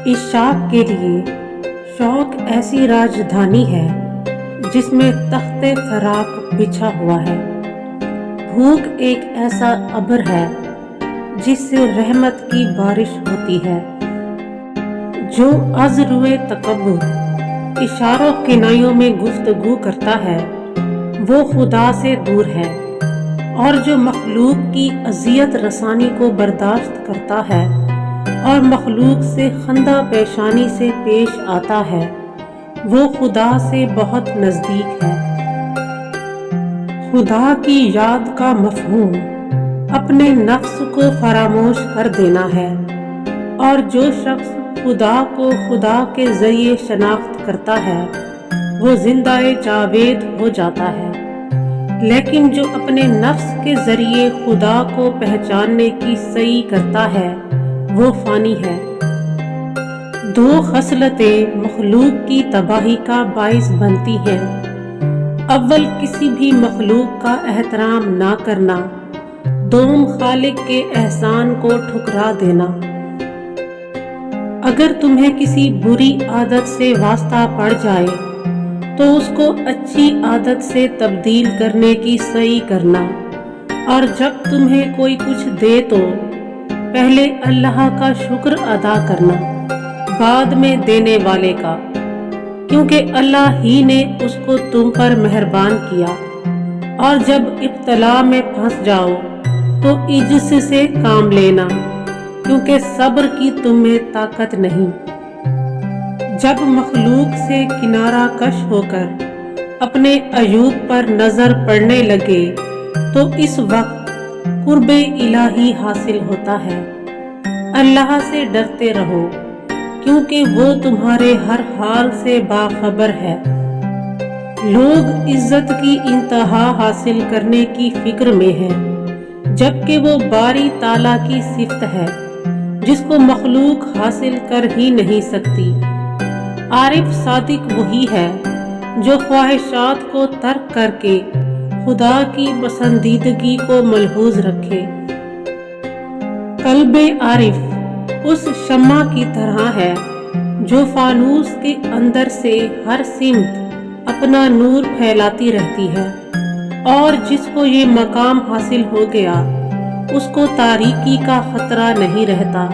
اشاق کے لیے شوق ایسی راجدھانی ہے جس میں تخت فراق بچھا ہوا ہے۔ بھوک ایک ایسا ابر ہے جس سے رحمت کی بارش ہوتی ہے۔ جو از روئے تکبر اشاروں کنایوں میں گفتگو کرتا ہے وہ خدا سے دور ہے، اور جو مخلوق کی اذیت رسانی کو برداشت کرتا ہے اور مخلوق سے خندہ پیشانی سے پیش آتا ہے وہ خدا سے بہت نزدیک ہے۔ خدا کی یاد کا مفہوم اپنے نفس کو فراموش کر دینا ہے، اور جو شخص خدا کو خدا کے ذریعے شناخت کرتا ہے وہ زندہ جاوید ہو جاتا ہے، لیکن جو اپنے نفس کے ذریعے خدا کو پہچاننے کی سعی کرتا ہے وہ فانی ہے۔ دو خصلتیں مخلوق کی تباہی کا باعث بنتی ہیں۔ اول، کسی بھی مخلوق کا احترام نہ کرنا، دوم، خالق کے احسان کو ٹھکرا دینا۔ اگر تمہیں کسی بری عادت سے واسطہ پڑ جائے تو اس کو اچھی عادت سے تبدیل کرنے کی سعی کرنا، اور جب تمہیں کوئی کچھ دے تو پہلے اللہ کا شکر ادا کرنا، بعد میں دینے والے کا، کیونکہ اللہ ہی نے اس کو تم پر مہربان کیا۔ اور جب ابتلا میں پھنس جاؤ تو عجز سے کام لینا، کیونکہ صبر کی تمہیں طاقت نہیں۔ جب مخلوق سے کنارہ کش ہو کر اپنے عیوب پر نظر پڑنے لگے تو اس وقت قرب الہی حاصل ہوتا ہے۔ اللہ سے ڈرتے رہو کیونکہ وہ تمہارے ہر حال سے باخبر ہے۔ لوگ عزت کی انتہا حاصل کرنے کی فکر میں ہیں، جبکہ وہ باری تعالیٰ کی صفت ہے جس کو مخلوق حاصل کر ہی نہیں سکتی۔ عارف صادق وہی ہے جو خواہشات کو ترک کر کے خدا کی پسندیدگی کو ملحوظ رکھے۔ قلب عارف اس شمع کی طرح ہے جو فانوس کے اندر سے ہر سمت اپنا نور پھیلاتی رہتی ہے، اور جس کو یہ مقام حاصل ہو گیا اس کو تاریکی کا خطرہ نہیں رہتا۔